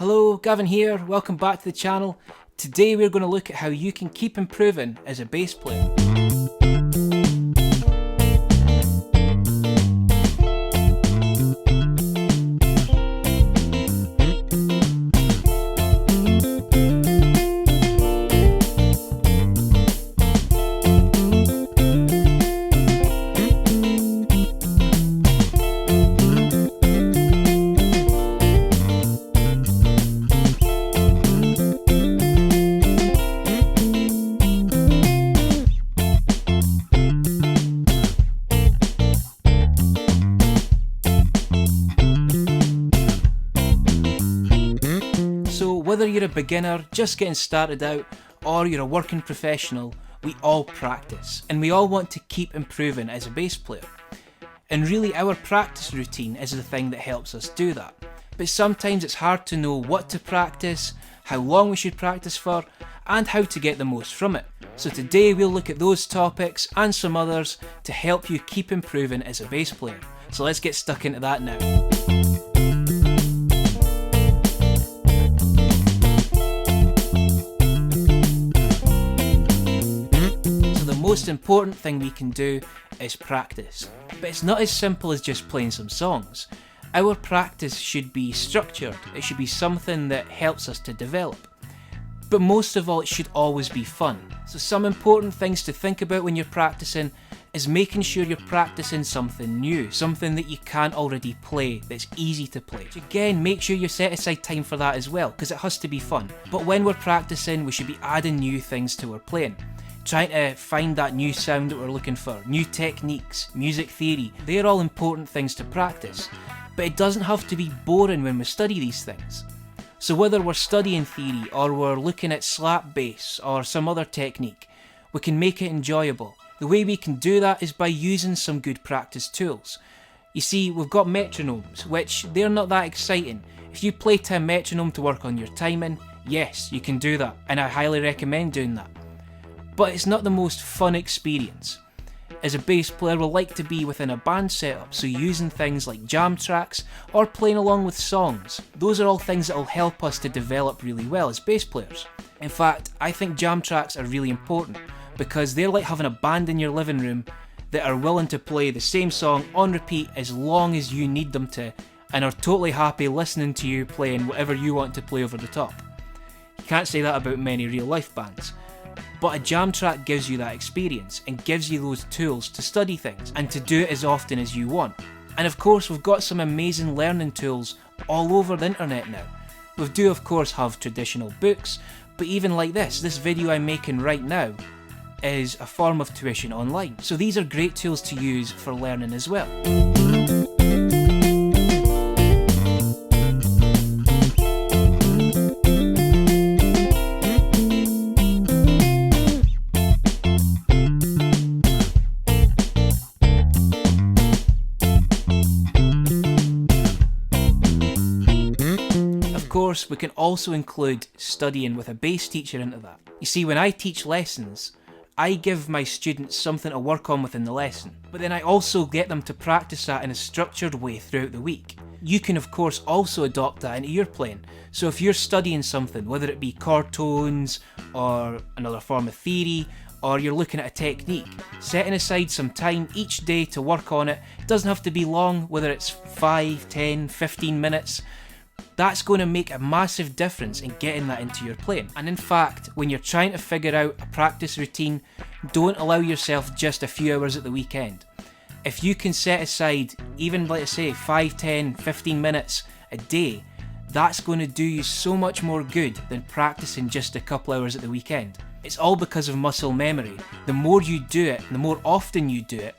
Hello, Gavin here, welcome back to the channel. Today we're going to look at how you can keep improving as a bass player. So whether you're a beginner, just getting started out, or you're a working professional, we all practice, and we all want to keep improving as a bass player. And really our practice routine is the thing that helps us do that. But sometimes it's hard to know what to practice, how long we should practice for, and how to get the most from it. So today we'll look at those topics and some others to help you keep improving as a bass player. So let's get stuck into that now. The most important thing we can do is practice, but it's not as simple as just playing some songs. Our practice should be structured, it should be something that helps us to develop. But most of all, it should always be fun. So some important things to think about when you're practicing is making sure you're practicing something new, something that you can't already play, that's easy to play. Again, make sure you set aside time for that as well, because it has to be fun. But when we're practicing, we should be adding new things to our playing. Trying to find that new sound that we're looking for, new techniques, music theory, they're all important things to practice. But it doesn't have to be boring when we study these things. So whether we're studying theory or we're looking at slap bass or some other technique, we can make it enjoyable. The way we can do that is by using some good practice tools. You see, we've got metronomes, which they're not that exciting. If you play to a metronome to work on your timing, yes, you can do that, and I highly recommend doing that. But it's not the most fun experience. As a bass player, we like to be within a band setup, so using things like jam tracks or playing along with songs. Those are all things that will help us to develop really well as bass players. In fact, I think jam tracks are really important because they're like having a band in your living room that are willing to play the same song on repeat as long as you need them to, and are totally happy listening to you playing whatever you want to play over the top. You can't say that about many real life bands. But a jam track gives you that experience and gives you those tools to study things and to do it as often as you want. And of course we've got some amazing learning tools all over the internet now. We do of course have traditional books, but even like this video I'm making right now is a form of tuition online. So these are great tools to use for learning as well. Of course, we can also include studying with a bass teacher into that. You see, when I teach lessons, I give my students something to work on within the lesson, but then I also get them to practice that in a structured way throughout the week. You can of course also adopt that into your playing. So if you're studying something, whether it be chord tones or another form of theory, or you're looking at a technique, setting aside some time each day to work on it. It doesn't have to be long, whether it's 5, 10, 15 minutes. That's going to make a massive difference in getting that into your playing. And in fact, when you're trying to figure out a practice routine, don't allow yourself just a few hours at the weekend. If you can set aside even, like I say, 5, 10, 15 minutes a day, that's going to do you so much more good than practicing just a couple hours at the weekend. It's all because of muscle memory. The more you do it, the more often you do it,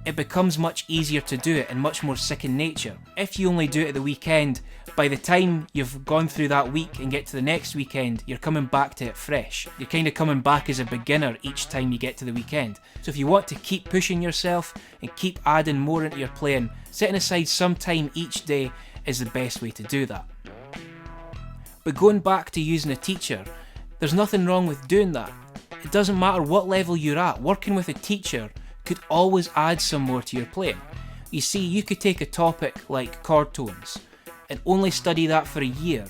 it becomes much easier to do it and much more second nature. If you only do it at the weekend, by the time you've gone through that week and get to the next weekend, you're coming back to it fresh. You're kind of coming back as a beginner each time you get to the weekend. So if you want to keep pushing yourself and keep adding more into your playing, setting aside some time each day is the best way to do that. But going back to using a teacher, there's nothing wrong with doing that. It doesn't matter what level you're at, working with a teacher could always add some more to your playing. You see, you could take a topic like chord tones and only study that for a year,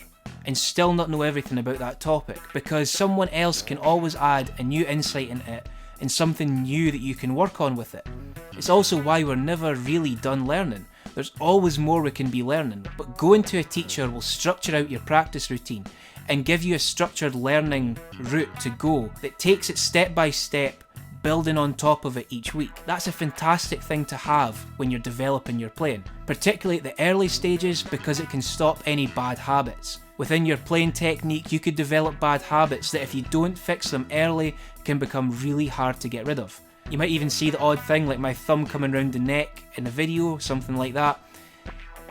and still not know everything about that topic, because someone else can always add a new insight into it and something new that you can work on with it. It's also why we're never really done learning. There's always more we can be learning, but going to a teacher will structure out your practice routine and give you a structured learning route to go that takes it step by step, building on top of it each week. That's a fantastic thing to have when you're developing your playing, particularly at the early stages, because it can stop any bad habits. Within your playing technique, you could develop bad habits that if you don't fix them early can become really hard to get rid of. You might even see the odd thing like my thumb coming round the neck in the video, something like that.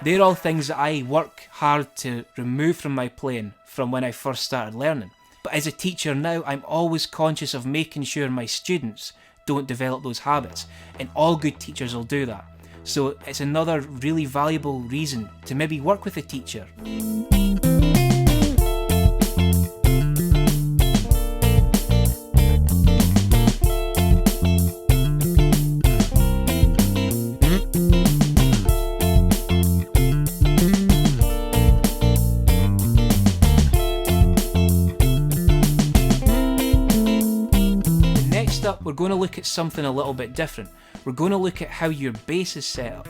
They're all things that I work hard to remove from my playing from when I first started learning. But as a teacher now, I'm always conscious of making sure my students don't develop those habits, and all good teachers will do that. So it's another really valuable reason to maybe work with a teacher. We're going to look at something a little bit different. We're going to look at how your bass is set up.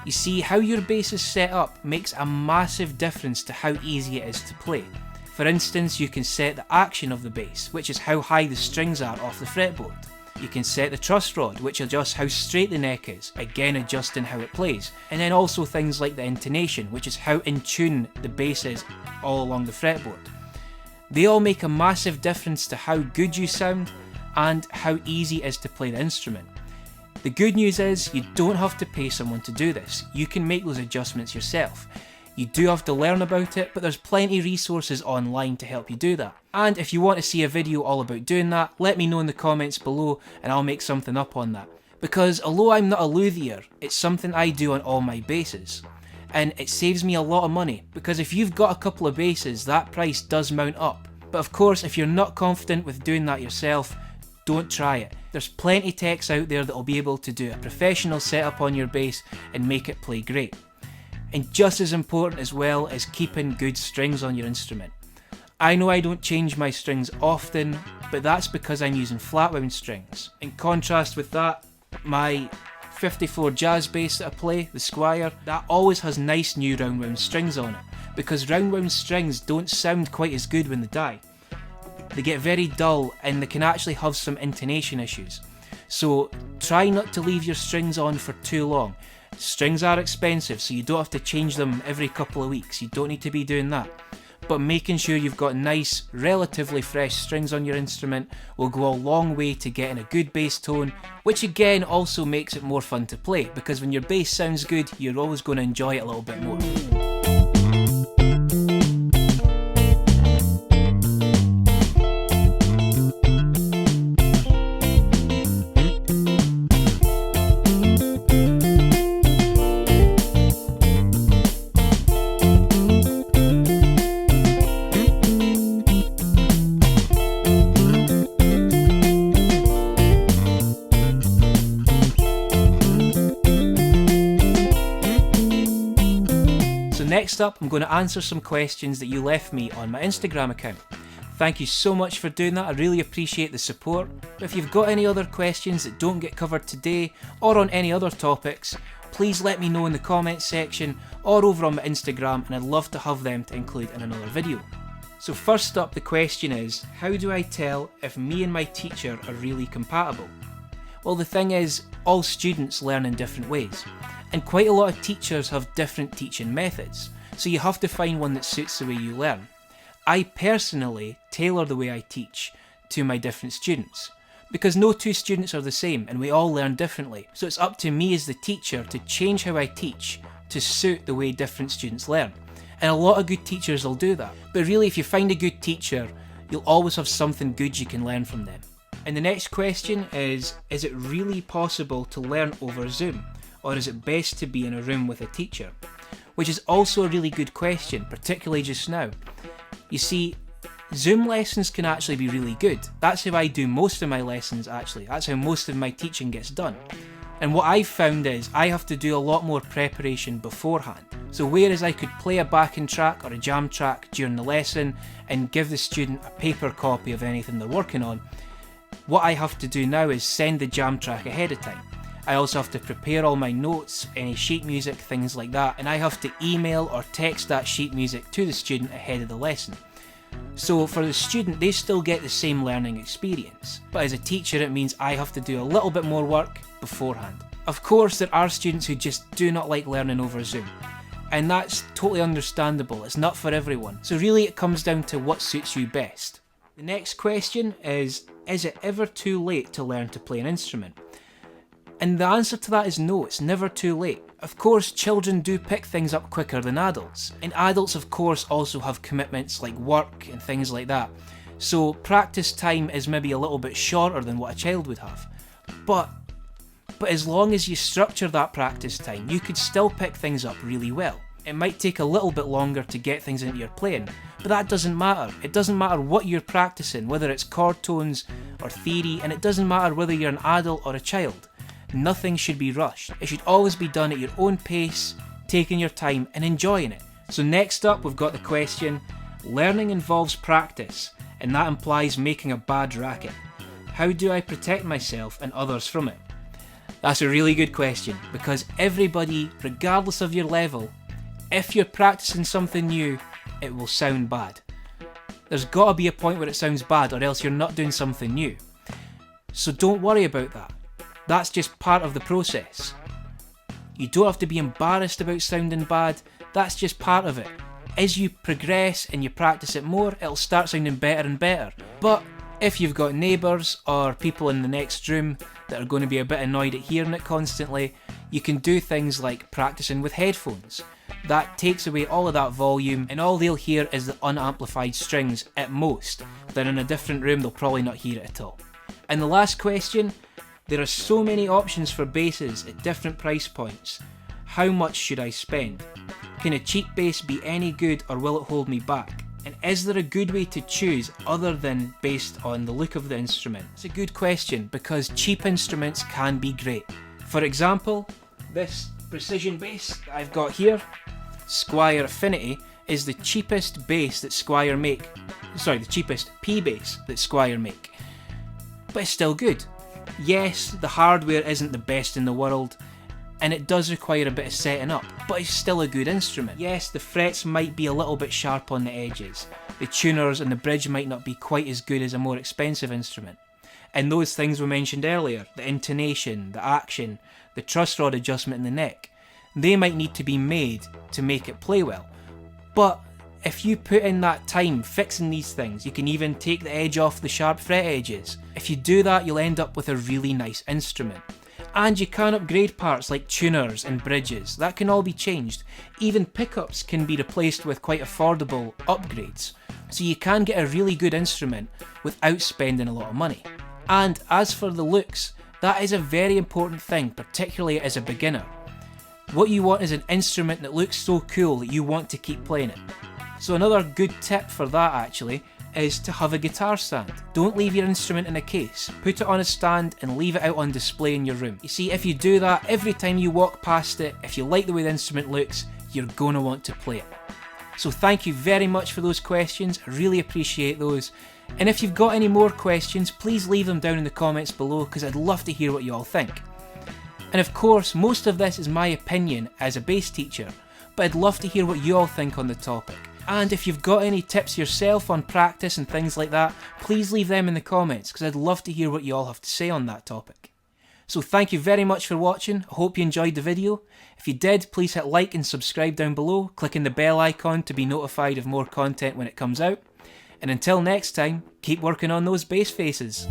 You see, how your bass is set up makes a massive difference to how easy it is to play. For instance, you can set the action of the bass, which is how high the strings are off the fretboard. You can set the truss rod, which adjusts how straight the neck is, again adjusting how it plays. And then also things like the intonation, which is how in tune the bass is all along the fretboard. They all make a massive difference to how good you sound and how easy it is to play the instrument. The good news is you don't have to pay someone to do this. You can make those adjustments yourself. You do have to learn about it, but there's plenty of resources online to help you do that. And if you want to see a video all about doing that, let me know in the comments below and I'll make something up on that. Because although I'm not a luthier, it's something I do on all my basses. And it saves me a lot of money, because if you've got a couple of basses, that price does mount up. But of course, if you're not confident with doing that yourself, don't try it. There's plenty of techs out there that will be able to do a professional setup on your bass and make it play great. And just as important as well is keeping good strings on your instrument. I know I don't change my strings often, but that's because I'm using flat wound strings. In contrast with that, my 54 jazz bass that I play, the Squier, that always has nice new round wound strings on it, because round wound strings don't sound quite as good when they die. They get very dull and they can actually have some intonation issues. So try not to leave your strings on for too long. Strings are expensive, so you don't have to change them every couple of weeks. You don't need to be doing that. But making sure you've got nice, relatively fresh strings on your instrument will go a long way to getting a good bass tone, which again also makes it more fun to play, because when your bass sounds good, you're always going to enjoy it a little bit more. Next up, I'm going to answer some questions that you left me on my Instagram account. Thank you so much for doing that, I really appreciate the support. But if you've got any other questions that don't get covered today, or on any other topics, please let me know in the comments section, or over on my Instagram, and I'd love to have them to include in another video. So first up, the question is, how do I tell if me and my teacher are really compatible? Well, the thing is, all students learn in different ways, and quite a lot of teachers have different teaching methods, so you have to find one that suits the way you learn. I personally tailor the way I teach to my different students, because no two students are the same and we all learn differently, so it's up to me as the teacher to change how I teach to suit the way different students learn. And a lot of good teachers will do that, but really if you find a good teacher, you'll always have something good you can learn from them. And the next question is it really possible to learn over Zoom? Or is it best to be in a room with a teacher? Which is also a really good question, particularly just now. You see, Zoom lessons can actually be really good. That's how I do most of my lessons actually. That's how most of my teaching gets done. And what I've found is I have to do a lot more preparation beforehand. So whereas I could play a backing track or a jam track during the lesson and give the student a paper copy of anything they're working on, what I have to do now is send the jam track ahead of time. I also have to prepare all my notes, any sheet music, things like that, and I have to email or text that sheet music to the student ahead of the lesson. So for the student, they still get the same learning experience, but as a teacher it means I have to do a little bit more work beforehand. Of course, there are students who just do not like learning over Zoom, and that's totally understandable. It's not for everyone, so really it comes down to what suits you best. The next question is it ever too late to learn to play an instrument? And the answer to that is no, it's never too late. Of course, children do pick things up quicker than adults, and adults of course also have commitments like work and things like that, so practice time is maybe a little bit shorter than what a child would have. But as long as you structure that practice time, you could still pick things up really well. It might take a little bit longer to get things into your playing, but that doesn't matter. It doesn't matter what you're practicing, whether it's chord tones or theory, and it doesn't matter whether you're an adult or a child. Nothing should be rushed. It should always be done at your own pace, taking your time and enjoying it. So next up we've got the question, learning involves practice, and that implies making a bad racket. How do I protect myself and others from it? That's a really good question, because everybody, regardless of your level, if you're practicing something new, it will sound bad. There's got to be a point where it sounds bad, or else you're not doing something new. So don't worry about that. That's just part of the process. You don't have to be embarrassed about sounding bad, that's just part of it. As you progress and you practice it more, it'll start sounding better and better. But if you've got neighbours or people in the next room that are going to be a bit annoyed at hearing it constantly, you can do things like practicing with headphones. That takes away all of that volume and all they'll hear is the unamplified strings at most. Then in a different room they'll probably not hear it at all. And the last question, there are so many options for basses at different price points. How much should I spend? Can a cheap bass be any good or will it hold me back? And is there a good way to choose other than based on the look of the instrument? It's a good question because cheap instruments can be great. For example, this precision bass that I've got here, Squier Affinity, is the cheapest bass that Squier make. Sorry, the cheapest P bass that Squier make. But it's still good. Yes, the hardware isn't the best in the world, and it does require a bit of setting up, but it's still a good instrument. Yes, the frets might be a little bit sharp on the edges, the tuners and the bridge might not be quite as good as a more expensive instrument. And those things were mentioned earlier, the intonation, the action, the truss rod adjustment in the neck, they might need to be made to make it play well. But if you put in that time fixing these things, you can even take the edge off the sharp fret edges. If you do that, you'll end up with a really nice instrument. And you can upgrade parts like tuners and bridges, that can all be changed. Even pickups can be replaced with quite affordable upgrades. So you can get a really good instrument without spending a lot of money. And as for the looks, that is a very important thing, particularly as a beginner. What you want is an instrument that looks so cool that you want to keep playing it. So another good tip for that actually is to have a guitar stand. Don't leave your instrument in a case. Put it on a stand and leave it out on display in your room. You see, if you do that, every time you walk past it, if you like the way the instrument looks, you're going to want to play it. So thank you very much for those questions, I really appreciate those. And if you've got any more questions, please leave them down in the comments below because I'd love to hear what you all think. And of course, most of this is my opinion as a bass teacher, but I'd love to hear what you all think on the topic. And if you've got any tips yourself on practice and things like that, please leave them in the comments because I'd love to hear what you all have to say on that topic. So thank you very much for watching, I hope you enjoyed the video. If you did, please hit like and subscribe down below, clicking the bell icon to be notified of more content when it comes out. And until next time, keep working on those bass faces.